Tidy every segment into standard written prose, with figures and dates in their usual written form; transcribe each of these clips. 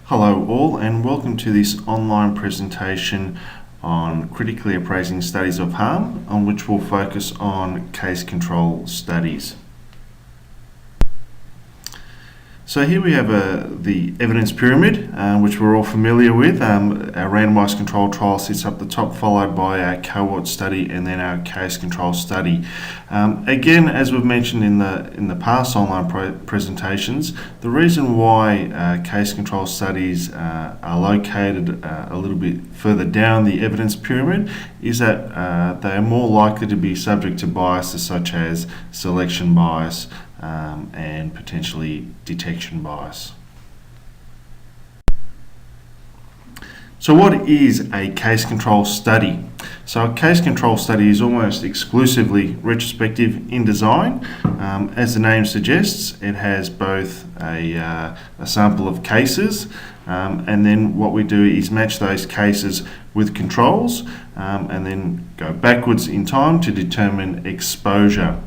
Hello all, and welcome to this online presentation on critically appraising studies of harm, on which we'll focus on case control studies. So here we have the evidence pyramid, which we're all familiar with. Our randomised controlled trial sits up the top, followed by our cohort study and then our case control study. Again, as we've mentioned in the past online presentations, the reason why case control studies are located a little bit further down the evidence pyramid is that they are more likely to be subject to biases such as selection bias, and potentially detection bias. So what is a case control study? So a case control study is almost exclusively retrospective in design. As the name suggests, it has both a sample of cases, and then what we do is match those cases with controls, and then go backwards in time to determine exposure.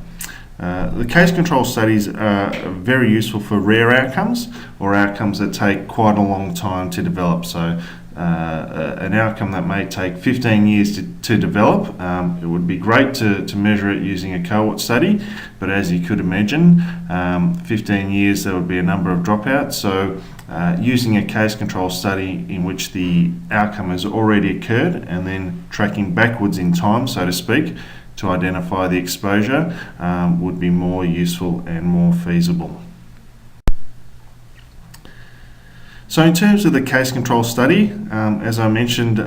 The case control studies are very useful for rare outcomes or outcomes that take quite a long time to develop. So an outcome that may take 15 years to develop, it would be great to measure it using a cohort study, but as you could imagine, 15 years there would be a number of dropouts. So using a case control study in which the outcome has already occurred and then tracking backwards in time, so to speak, to identify the exposure would be more useful and more feasible. So in terms of the case control study, as I mentioned,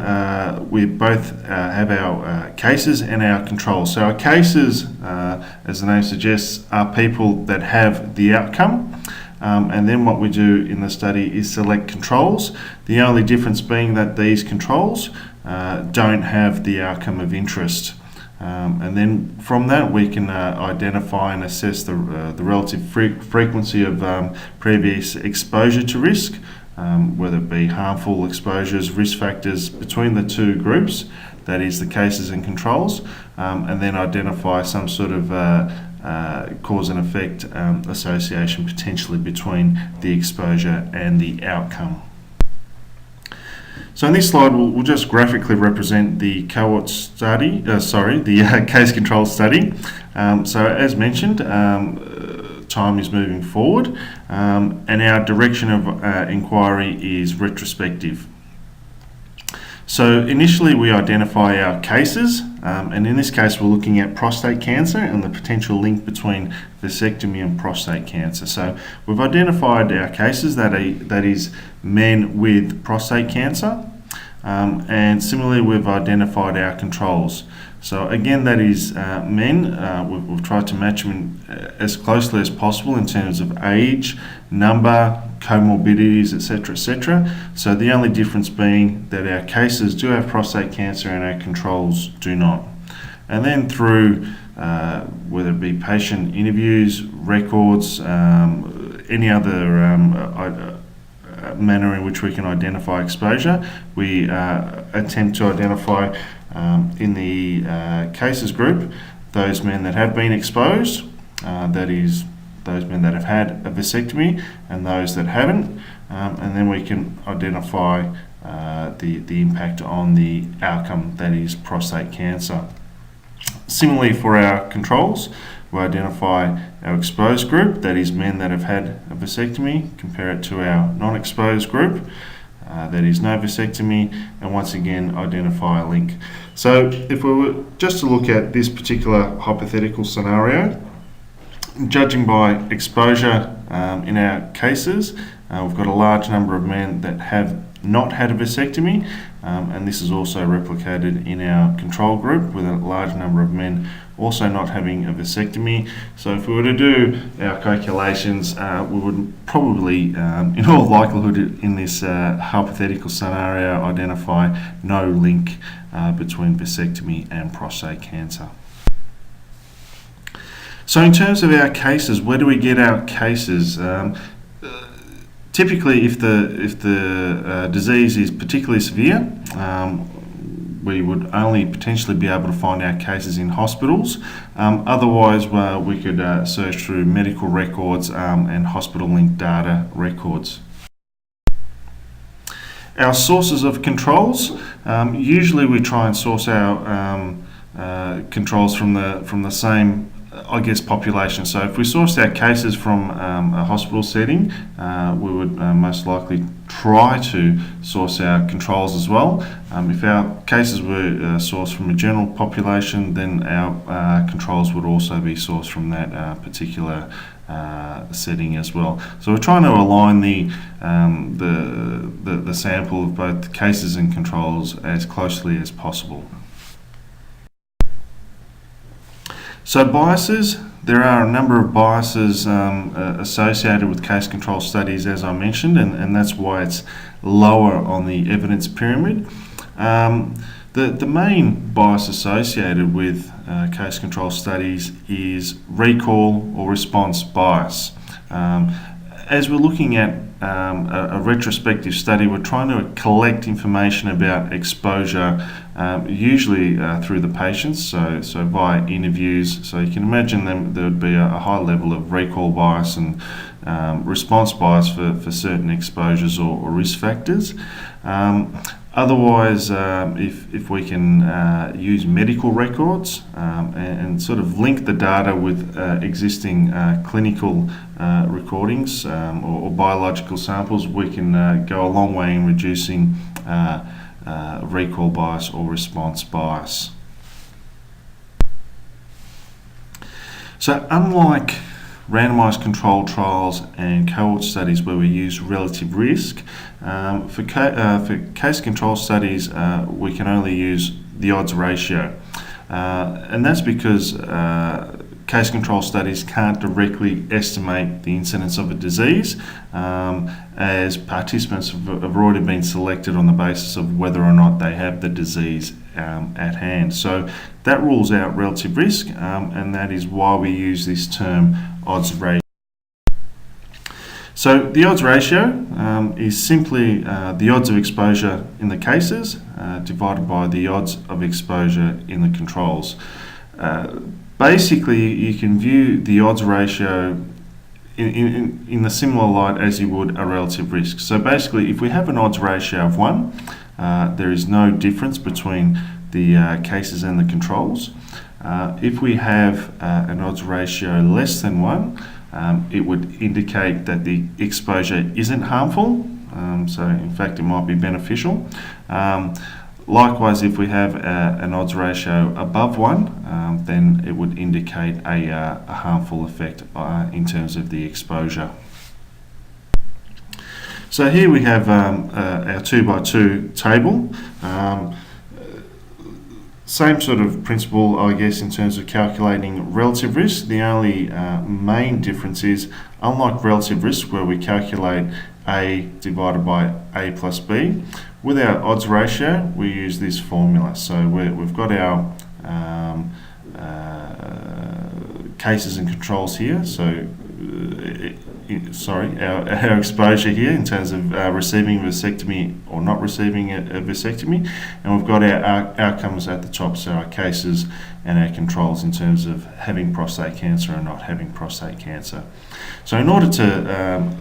we both have our cases and our controls. So our cases, as the name suggests, are people that have the outcome. And then what we do in the study is select controls, the only difference being that these controls don't have the outcome of interest. And then from that we can identify and assess the relative frequency of previous exposure to risk, whether it be harmful exposures, risk factors between the two groups, that is the cases and controls, and then identify some sort of cause and effect association potentially between the exposure and the outcome. So in this slide, we'll just graphically represent the cohort study, the case control study. So as mentioned, time is moving forward, and our direction of inquiry is retrospective. So initially we identify our cases, and in this case we're looking at prostate cancer and the potential link between vasectomy and prostate cancer. So we've identified our cases, that is men with prostate cancer, and similarly we've identified our controls. So again, that is men. We've tried to match them as closely as possible in terms of age, number, comorbidities, etc., etc. So the only difference being that our cases do have prostate cancer and our controls do not. And then through whether it be patient interviews, records, any other manner in which we can identify exposure, we attempt to identify in the cases group those men that have been exposed, that is those men that have had a vasectomy and those that haven't, and then we can identify the impact on the outcome, that is prostate cancer. Similarly for our controls, we identify our exposed group, that is men that have had a vasectomy, compare it to our non-exposed group, that is no vasectomy, and once again identify a link. So if we were just to look at this particular hypothetical scenario, judging by exposure in our cases, we've got a large number of men that have not had a vasectomy, and this is also replicated in our control group with a large number of men also not having a vasectomy. So if we were to do our calculations, we would probably, in all likelihood in this hypothetical scenario, identify no link between vasectomy and prostate cancer. So in terms of our cases, where do we get our cases? Typically, if the disease is particularly severe, we would only potentially be able to find our cases in hospitals. Otherwise, we could search through medical records and hospital-linked data records. Our sources of controls, usually we try and source our controls from the same, I guess, population. So if we sourced our cases from a hospital setting, we would most likely try to source our controls as well. If our cases were sourced from a general population, then our controls would also be sourced from that particular setting as well. So we're trying to align the sample of both cases and controls as closely as possible. So biases, there are a number of biases associated with case control studies, as I mentioned, and that's why it's lower on the evidence pyramid. The main bias associated with case control studies is recall or response bias. As we're looking at a retrospective study, we're trying to collect information about exposure, usually through the patients, so via interviews. So you can imagine there would be a high level of recall bias and response bias for certain exposures or risk factors. Otherwise, if we can use medical records and sort of link the data with existing clinical recordings or biological samples, we can go a long way in reducing recall bias or response bias. So unlike randomized controlled trials and cohort studies where we use relative risk, for case control studies we can only use the odds ratio, and that's because case control studies can't directly estimate the incidence of a disease, as participants have already been selected on the basis of whether or not they have the disease at hand. So that rules out relative risk, and that is why we use this term odds ratio. So the odds ratio is simply the odds of exposure in the cases divided by the odds of exposure in the controls. Basically, you can view the odds ratio in a similar light as you would a relative risk. So basically, if we have an odds ratio of 1, there is no difference between the cases and the controls. If we have an odds ratio less than 1, it would indicate that the exposure isn't harmful, so in fact it might be beneficial. Likewise, if we have an odds ratio above 1, then it would indicate a harmful effect in terms of the exposure. So here we have our 2x2 table. Same sort of principle, I guess, in terms of calculating relative risk. The only main difference is, unlike relative risk where we calculate A divided by A plus B, with our odds ratio we use this formula. So we've got our cases and controls here. So our exposure here in terms of receiving a vasectomy or not receiving a vasectomy, and we've got our outcomes at the top, so our cases and our controls in terms of having prostate cancer or not having prostate cancer. So in order to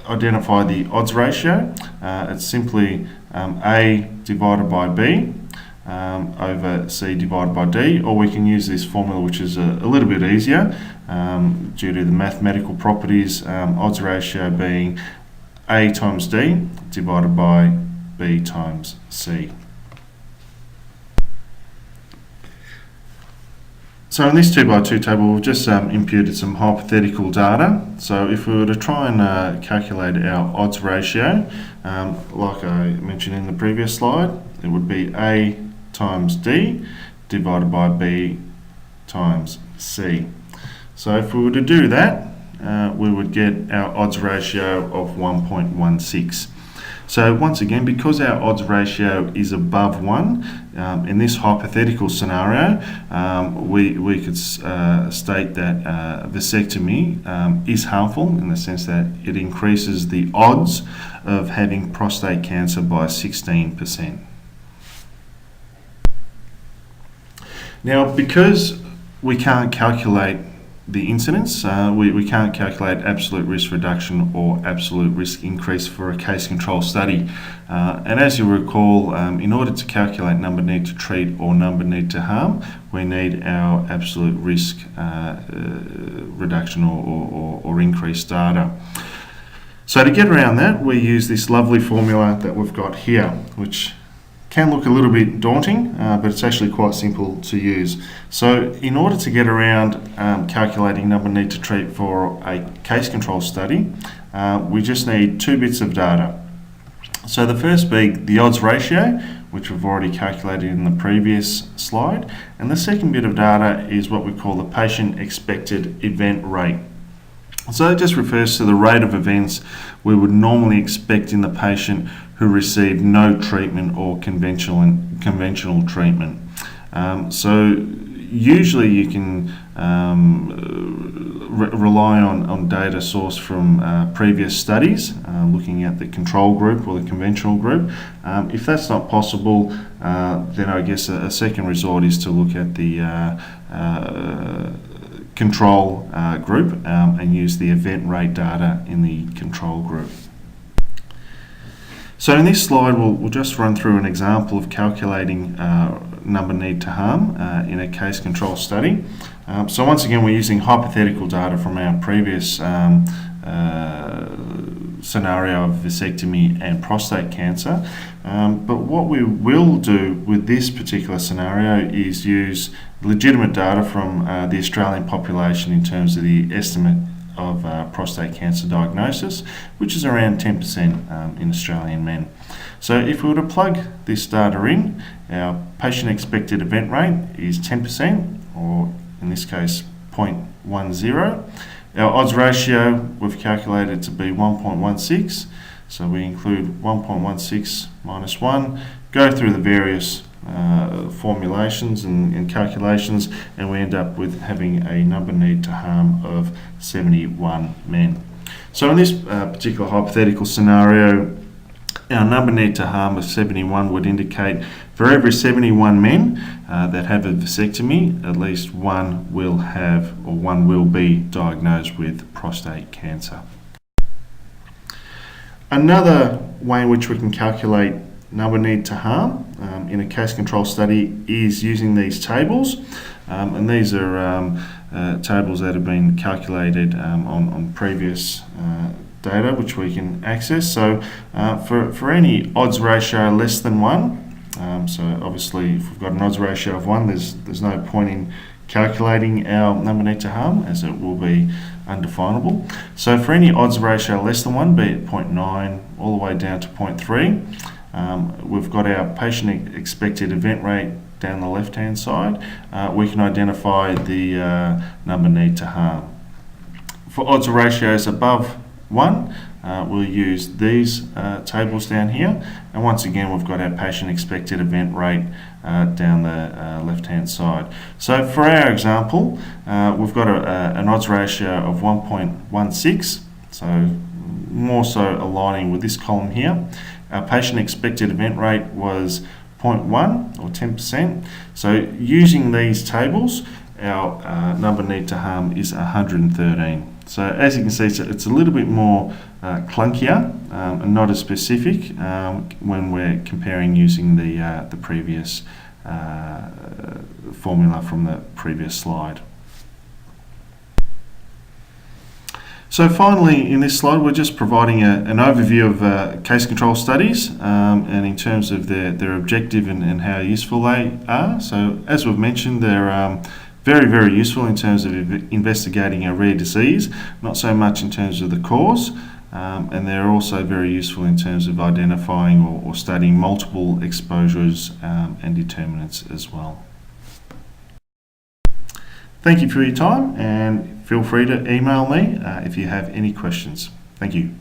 identify the odds ratio, it's simply A divided by B over C divided by D, or we can use this formula, which is a little bit easier due to the mathematical properties, odds ratio being A times D divided by B times C. So in this 2x2 table, we've just imputed some hypothetical data. So if we were to try and calculate our odds ratio, like I mentioned in the previous slide, it would be A times D divided by B times C. So if we were to do that, we would get our odds ratio of 1.16. So once again, because our odds ratio is above 1, in this hypothetical scenario, we could state that vasectomy is harmful in the sense that it increases the odds of having prostate cancer by 16%. Now, because we can't calculate the incidence. We can't calculate absolute risk reduction or absolute risk increase for a case control study. And as you recall, in order to calculate number need to treat or number need to harm, we need our absolute risk reduction or increase data. So to get around that, we use this lovely formula that we've got here, which can look a little bit daunting, but it's actually quite simple to use. So in order to get around calculating number need to treat for a case control study, we just need two bits of data. So the first being the odds ratio, which we've already calculated in the previous slide, and the second bit of data is what we call the patient expected event rate. So it just refers to the rate of events we would normally expect in the patient who received no treatment or conventional treatment. So usually you can rely on data sourced from previous studies, looking at the control group or the conventional group. If that's not possible, then I guess a second resort is to look at the control group and use the event rate data in the control group. So in this slide we'll just run through an example of calculating number need to harm in a case control study. So once again we're using hypothetical data from our previous scenario of vasectomy and prostate cancer. But what we will do with this particular scenario is use legitimate data from the Australian population in terms of the estimate of prostate cancer diagnosis, which is around 10% in Australian men. So if we were to plug this data in, our patient expected event rate is 10%, or in this case 0.10. Our odds ratio we've calculated to be 1.16, so we include 1.16 minus 1, go through the various formulations and calculations, and we end up with having a number need to harm of 71 men. So in this particular hypothetical scenario, our number need to harm of 71 would indicate for every 71 men that have a vasectomy, at least one will have or one will be diagnosed with prostate cancer. Another way in which we can calculate number need to harm in a case control study is using these tables, and these are tables that have been calculated on previous data which we can access. So for any odds ratio less than 1, so obviously if we've got an odds ratio of 1, there's no point in calculating our number need to harm, as it will be undefinable. So for any odds ratio less than 1, be it 0.9 all the way down to 0.3, we've got our patient expected event rate down the left hand side. We can identify the number need to harm. For odds ratios above 1, we'll use these tables down here, and once again we've got our patient expected event rate down the left hand side. So for our example, we've got an odds ratio of 1.16, so more so aligning with this column here. Our patient expected event rate was 0.1 or 10%. So using these tables, our number need to harm is 113. So as you can see, it's a little bit more clunkier and not as specific when we're comparing using the previous formula from the previous slide. So finally, in this slide, we're just providing an overview of case control studies and in terms of their objective and how useful they are. So as we've mentioned, they're very, very useful in terms of investigating a rare disease, not so much in terms of the cause, and they're also very useful in terms of identifying or studying multiple exposures and determinants as well. Thank you for your time, and feel free to email me if you have any questions. Thank you.